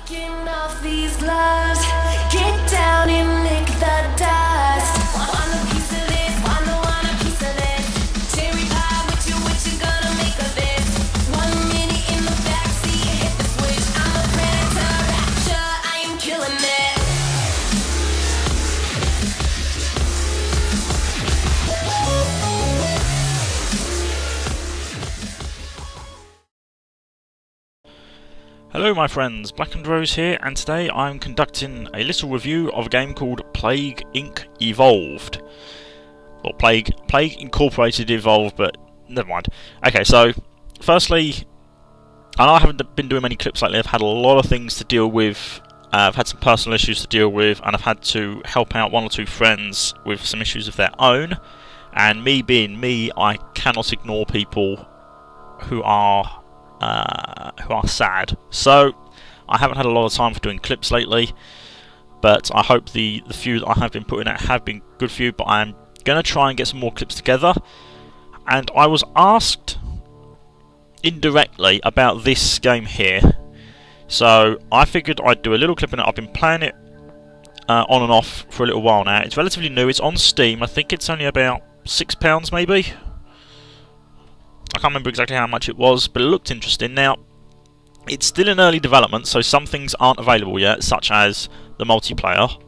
Taking off these gloves, get down and lick the dust. Want a piece of this, want a piece of this. Cherry pie, what you gonna make of this? 1 minute in the backseat, hit the switch. I'm a predator, rapture, I am killing it. Hello my friends, blackendrose here, and today I'm conducting a little review of a game called Plague Inc. Evolved. Well, Plague Incorporated Evolved, but never mind. Okay, so, firstly, I know I haven't been doing many clips lately. I've had a lot of things to deal with. I've had some personal issues to deal with, and I've had to help out one or two friends with some issues of their own. And me being me, I cannot ignore people who are sad. So I haven't had a lot of time for doing clips lately, but I hope the few that I have been putting out have been good for you. But I'm going to try and get some more clips together. And I was asked indirectly about this game here, so I figured I'd do a little clip in it. I've been playing it on and off for a little while now. It's relatively new. It's on Steam. I think it's only about £6 maybe. I can't remember exactly how much it was, but it looked interesting. Now, it's still in early development, so some things aren't available yet, such as the multiplayer.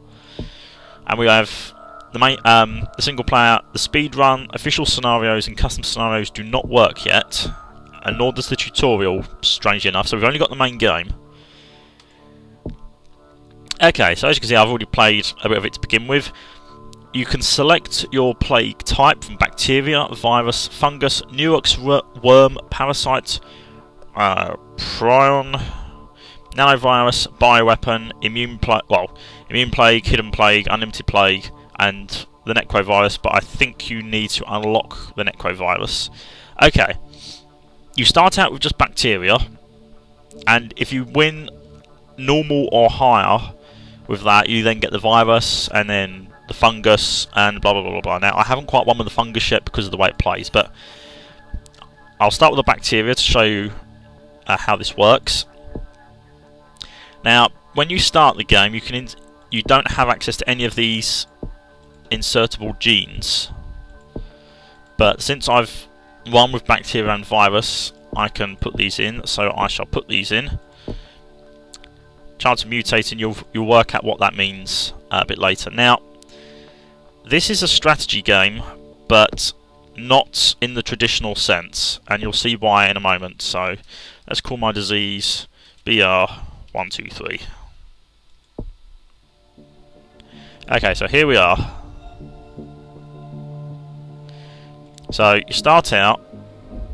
And we have the main, the single player, the speedrun, official scenarios, and custom scenarios do not work yet, and nor does the tutorial, strangely enough. So we've only got the main game. Okay, so as you can see, I've already played a bit of it to begin with. You can select your plague type from bacteria, virus, fungus, Nuix worm, parasite, prion, nanovirus, bioweapon, immune plague, hidden plague, unlimited plague, and the necrovirus. But I think you need to unlock the necrovirus. Okay, you start out with just bacteria, and if you win normal or higher with that, you then get the virus, and then the fungus, and blah blah blah blah. Now, I haven't quite won with the fungus yet because of the way it plays, but I'll start with the bacteria to show you how this works. Now, when you start the game, you don't have access to any of these insertable genes, but since I've won with bacteria and virus, I can put these in. So I shall put these in. Chance of mutating, you'll work out what that means a bit later. Now, this is a strategy game, but not in the traditional sense, and you'll see why in a moment. So let's call my disease BR123. Okay, so here we are. So you start out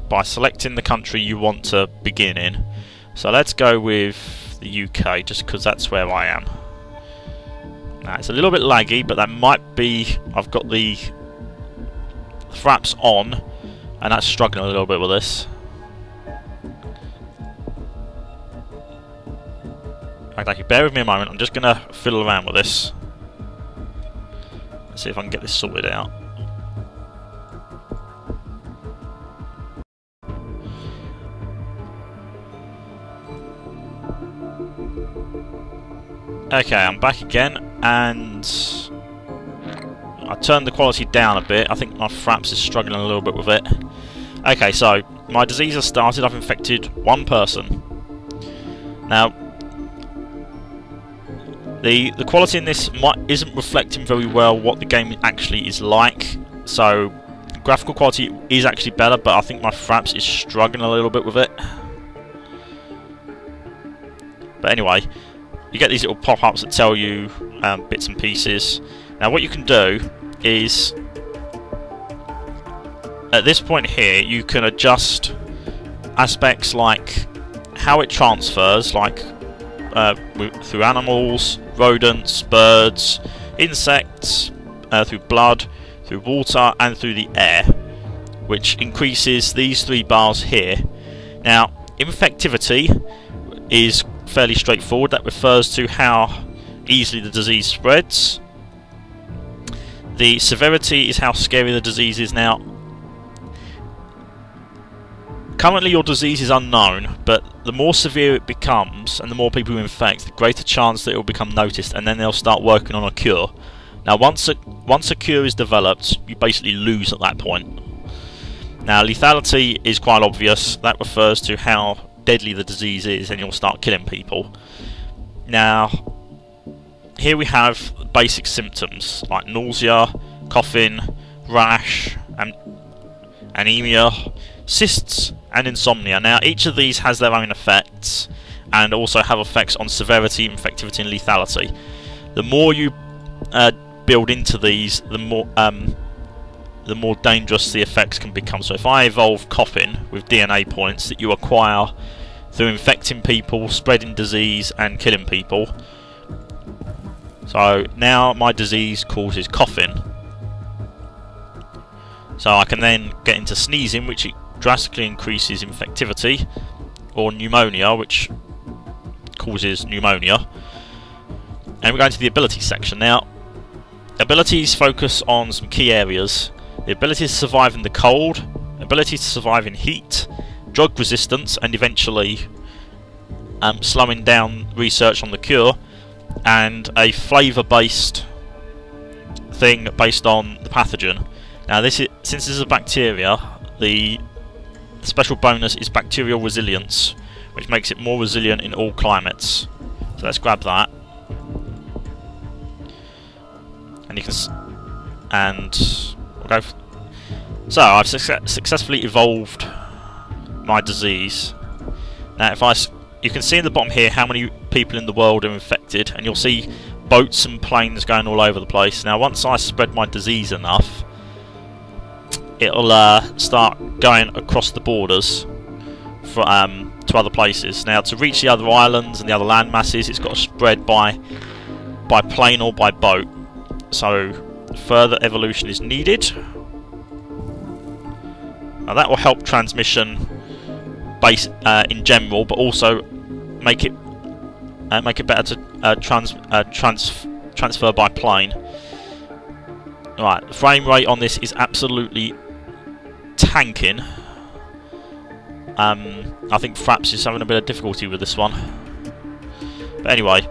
by selecting the country you want to begin in. So let's go with the UK, just because that's where I am. Now, it's a little bit laggy, but that might be I've got the fraps on, and that's struggling a little bit with this. Okay, bear with me a moment. I'm just going to fiddle around with this. Let's see if I can get this sorted out. Okay, I'm back again, and I turned the quality down a bit. I think my fraps is struggling a little bit with it. Okay, so my disease has started. I've infected one person. Now, the quality in this isn't reflecting very well what the game actually is like. So, graphical quality is actually better, but I think my fraps is struggling a little bit with it. But anyway, you get these little pop-ups that tell you bits and pieces. Now what you can do is, at this point here, you can adjust aspects like how it transfers, like through animals, rodents, birds, insects, through blood, through water, and through the air, which increases these three bars here. Now, infectivity is fairly straightforward. That refers to how easily the disease spreads. The severity is how scary the disease is. Now, currently your disease is unknown, but the more severe it becomes and the more people you infect, the greater chance that it will become noticed, and then they'll start working on a cure. Now once a cure is developed, you basically lose at that point. Now lethality is quite obvious. That refers to how deadly the disease is, and you'll start killing people. Now here we have basic symptoms like nausea, coughing, rash, anemia, cysts and insomnia. Now each of these has their own effects and also have effects on severity, infectivity and lethality. The more you build into these, the more dangerous the effects can become. So if I evolve coughing with DNA points that you acquire through infecting people, spreading disease and killing people, so now my disease causes coughing. So I can then get into sneezing, which drastically increases infectivity, or pneumonia, which causes pneumonia. And we're going to the abilities section. Now, abilities focus on some key areas: the ability to survive in the cold, ability to survive in heat, drug resistance, and eventually slowing down research on the cure, and a flavour-based thing based on the pathogen. Now, since this is a bacteria, the special bonus is bacterial resilience, which makes it more resilient in all climates. So let's grab that, and you can we'll go. So I've successfully evolved my disease. Now, you can see in the bottom here how many people in the world are infected, and you'll see boats and planes going all over the place. Now, once I spread my disease enough, it'll start going across the borders to other places. Now, to reach the other islands and the other land masses, it's got to spread by plane or by boat. So further evolution is needed. Now that will help transmission in general, but also make it better to transfer by plane. Right, the frame rate on this is absolutely tanking. I think Fraps is having a bit of difficulty with this one. But anyway,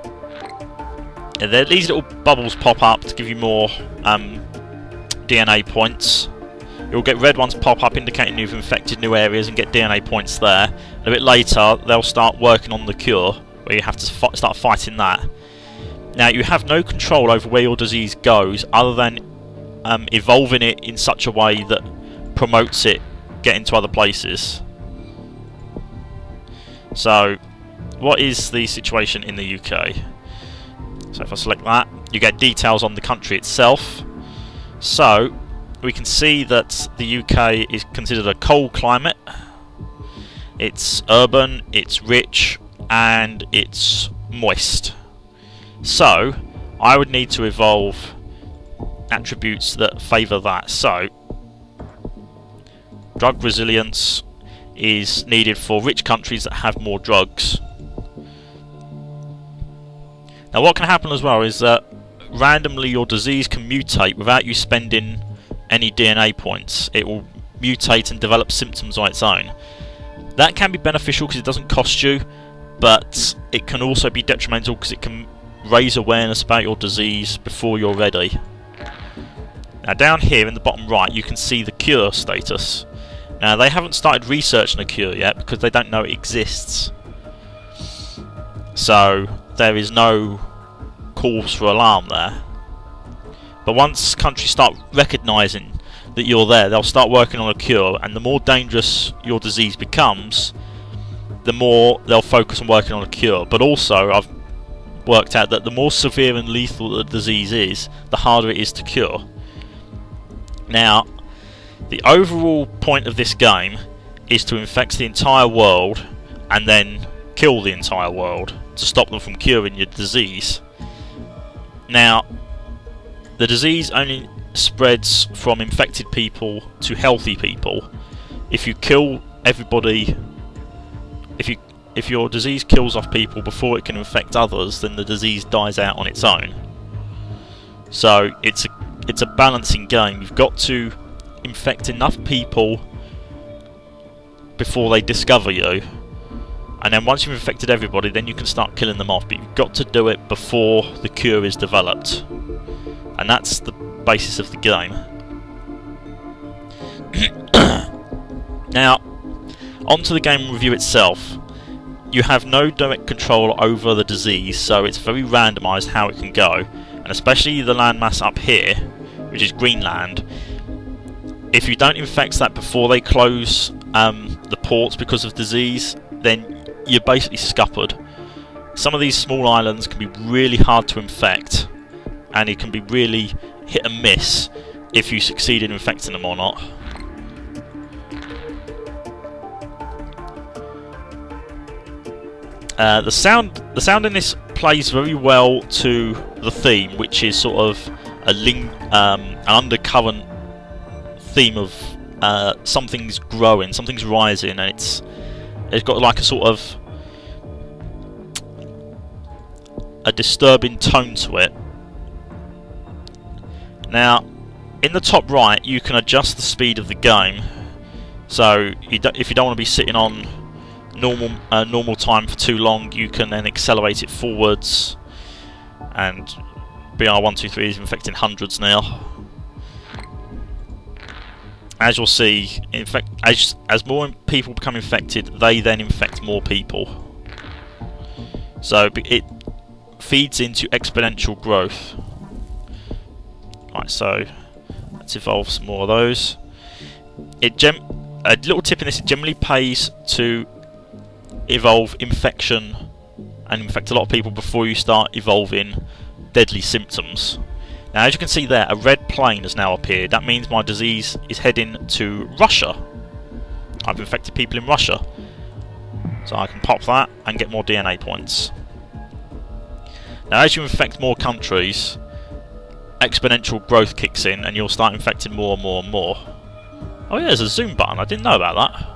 these little bubbles pop up to give you more DNA points. You'll get red ones pop up indicating you've infected new areas and get DNA points there. And a bit later, they'll start working on the cure, where you have to start fighting that. Now, you have no control over where your disease goes, other than evolving it in such a way that promotes it getting to other places. So, what is the situation in the UK? So if I select that, you get details on the country itself. So, we can see that the UK is considered a cold climate. It's urban, it's rich, and it's moist. So, I would need to evolve attributes that favour that. So, drug resilience is needed for rich countries that have more drugs. Now, what can happen as well is that randomly your disease can mutate without you spending any DNA points. It will mutate and develop symptoms on its own. That can be beneficial because it doesn't cost you, but it can also be detrimental because it can raise awareness about your disease before you're ready. Now, down here in the bottom right, you can see the cure status. Now, they haven't started researching a cure yet because they don't know it exists. So, there is no cause for alarm there. But once countries start recognising that you're there, they'll start working on a cure, and the more dangerous your disease becomes, the more they'll focus on working on a cure. But also, I've worked out that the more severe and lethal the disease is, the harder it is to cure. Now, the overall point of this game is to infect the entire world and then kill the entire world to stop them from curing your disease. Now, the disease only spreads from infected people to healthy people. If you kill everybody, if your disease kills off people before it can infect others, then the disease dies out on its own. So it's a balancing game. You've got to infect enough people before they discover you, And then once you've infected everybody, then you can start killing them off. But you've got to do it before the cure is developed. And that's the basis of the game. Now, onto the game review itself. You have no direct control over the disease, so it's very randomised how it can go. And especially the landmass up here, which is Greenland, if you don't infect that before they close the ports because of disease, then you're basically scuppered. Some of these small islands can be really hard to infect, and it can be really hit and miss if you succeed in infecting them or not. The sound in this plays very well to the theme, which is sort of an undercurrent theme of something's growing, something's rising, and it's got like a sort of a disturbing tone to it. Now, in the top right, you can adjust the speed of the game. So, if you don't want to be sitting on normal time for too long, you can then accelerate it forwards. And BR123 is infecting hundreds now. As you'll see, as more people become infected, they then infect more people. So it feeds into exponential growth. Right, so let's evolve some more of those. A little tip in this: it generally pays to evolve infection and infect a lot of people before you start evolving deadly symptoms. Now, as you can see there, a red plane has now appeared. That means my disease is heading to Russia. I've infected people in Russia. So I can pop that and get more DNA points. Now, as you infect more countries, exponential growth kicks in and you'll start infecting more and more and more. Oh yeah, there's a zoom button. I didn't know about that.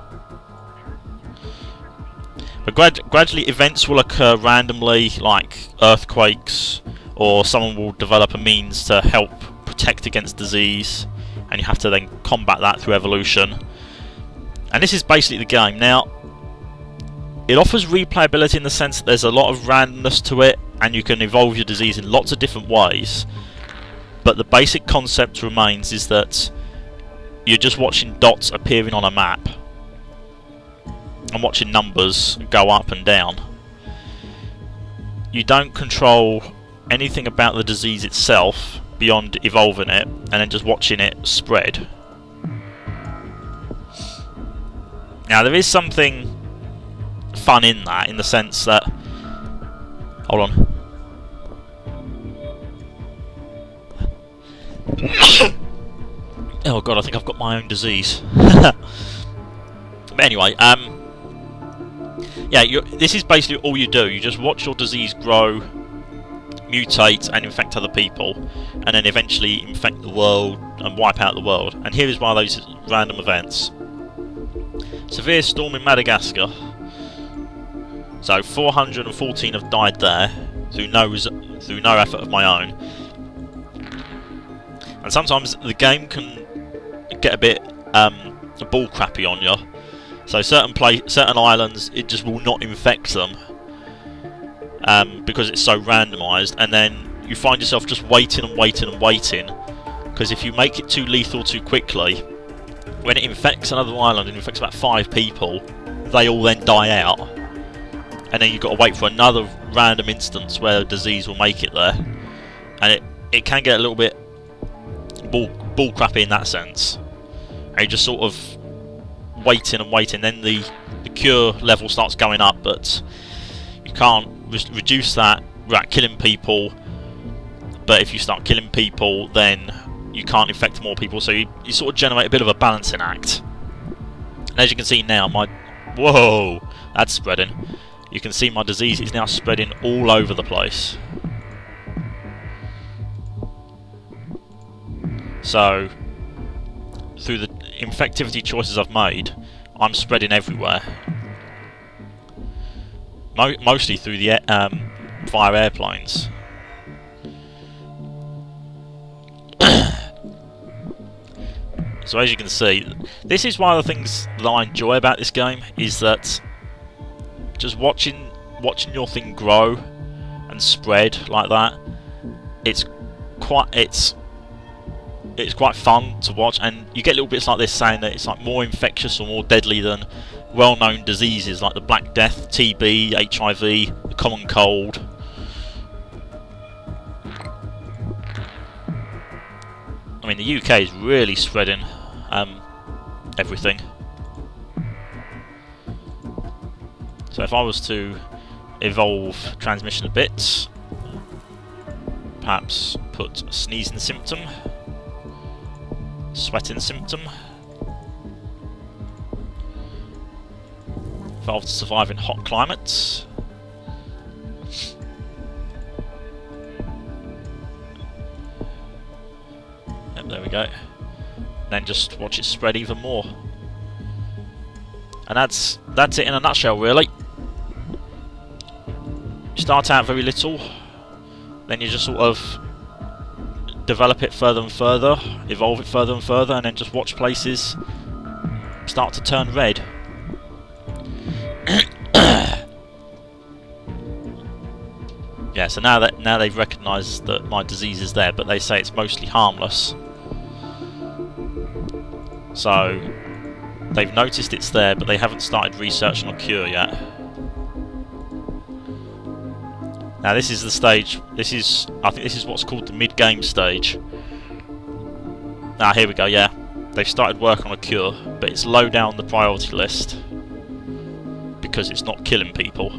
But gradually events will occur randomly, like earthquakes, or someone will develop a means to help protect against disease, and you have to then combat that through evolution. And this is basically the game. Now, it offers replayability in the sense that there's a lot of randomness to it, and you can evolve your disease in lots of different ways. But the basic concept remains is that you're just watching dots appearing on a map, and watching numbers go up and down. You don't control anything about the disease itself beyond evolving it and then just watching it spread. Now, there is something fun in that, in the sense that... Hold on. Oh god, I think I've got my own disease. But anyway, yeah, this is basically all you do. You just watch your disease grow, mutate and infect other people, and then eventually infect the world and wipe out the world. And here is one of those random events. Severe storm in Madagascar. So 414 have died there through no effort of my own. And sometimes the game can get a bit bull crappy on you. So certain islands, it just will not infect them. Because it's so randomised, and then you find yourself just waiting and waiting and waiting, because if you make it too lethal too quickly, when it infects another island and infects about 5 people, they all then die out, and then you've got to wait for another random instance where a disease will make it there, and it can get a little bit bull crappy in that sense. And you just sort of waiting and waiting, then the cure level starts going up, but you can't reduce that without killing people. But if you start killing people, then you can't infect more people, so you sort of generate a bit of a balancing act. And as you can see now, whoa, that's spreading. You can see my disease is now spreading all over the place. So, through the infectivity choices I've made, I'm spreading everywhere. Mostly through the via airplanes. So as you can see, this is one of the things that I enjoy about this game, is that just watching your thing grow and spread like that, it's quite fun to watch, and you get little bits like this saying that it's like more infectious or more deadly than well-known diseases like the Black Death, TB, HIV, the common cold. I mean, the UK is really spreading everything. So if I was to evolve transmission a bit, perhaps put sneezing symptom, sweating symptom, evolve to survive in hot climates. Yep, there we go. Then just watch it spread even more. And that's it in a nutshell, really. You start out very little, then you just sort of develop it further and further, evolve it further and further, and then just watch places start to turn red. Yeah, so now they've recognised that my disease is there, but they say it's mostly harmless. So they've noticed it's there, but they haven't started research on a cure yet. Now this is the stage. I think this is what's called the mid-game stage. Ah, here we go. Yeah, they've started work on a cure, but it's low down the priority list because it's not killing people.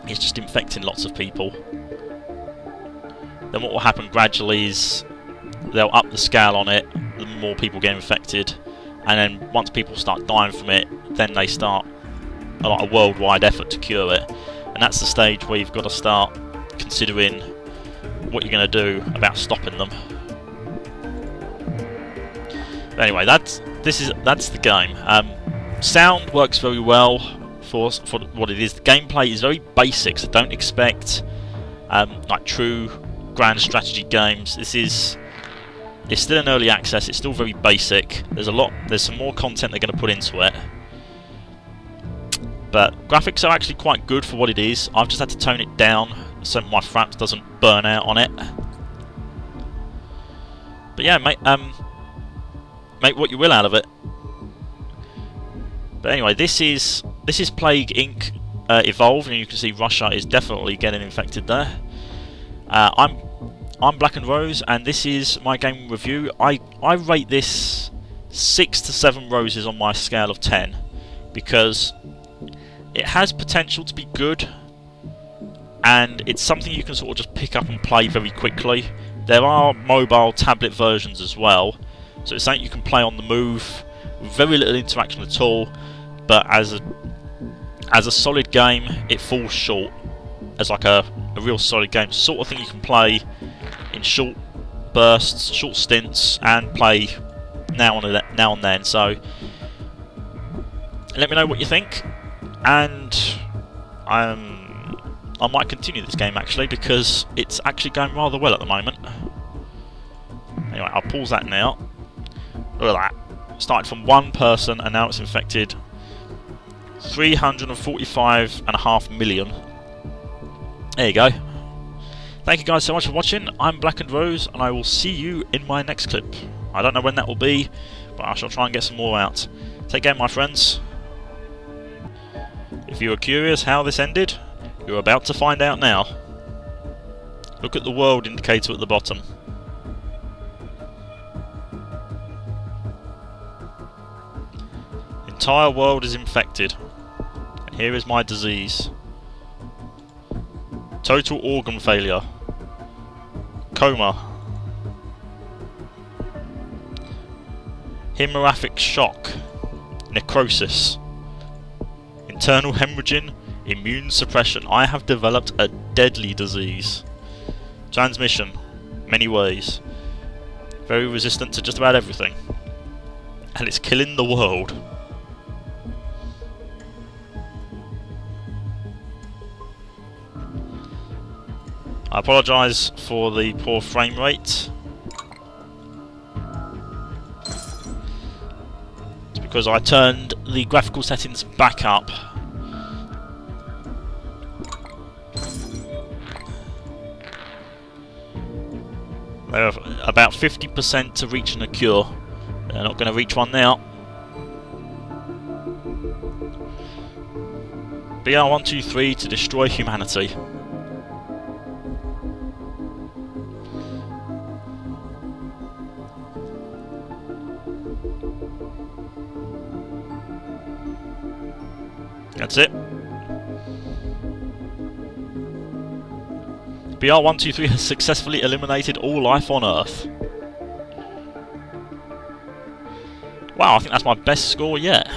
It's just infecting lots of people. Then what will happen gradually is they'll up the scale on it, the more people get infected, and then once people start dying from it, then they start a worldwide effort to cure it. And that's the stage where you've got to start considering what you're going to do about stopping them. But anyway, that's the game. Sound works very well for what it is. The gameplay is very basic, so don't expect like true grand strategy games. It's still in early access. It's still very basic. There's some more content they're going to put into it. But graphics are actually quite good for what it is. I've just had to tone it down so my fraps doesn't burn out on it. But yeah, make what you will out of it. But anyway, this is Plague Inc. Evolved, and you can see Russia is definitely getting infected there. I'm blackendrose, and this is my game review. I rate this 6 to 7 roses on my scale of 10 because it has potential to be good, and it's something you can sort of just pick up and play very quickly. There are mobile tablet versions as well, so it's something you can play on the move with very little interaction at all, but as a solid game it falls short as like a real solid game. Sort of thing you can play in short bursts, short stints, and play now and then. So let me know what you think, and I might continue this game actually because it's actually going rather well at the moment. Anyway, I'll pause that now. Look at that. Started from one person and now it's infected 345.5 million. There you go. Thank you guys so much for watching. I'm blackendrose, and I will see you in my next clip. I don't know when that will be, but I shall try and get some more out. Take care, my friends. If you are curious how this ended, you're about to find out now. Look at the world indicator at the bottom. The entire world is infected. And here is my disease. Total organ failure. Coma. Hemorrhagic shock. Necrosis. Internal hemorrhaging. Immune suppression. I have developed a deadly disease. Transmission. Many ways. Very resistant to just about everything. And it's killing the world. I apologise for the poor frame rate. It's because I turned the graphical settings back up They're about 50% to reaching a cure. They're not going to reach one now. BR123 to destroy humanity. That's it. BR123 has successfully eliminated all life on Earth. Wow, I think that's my best score yet.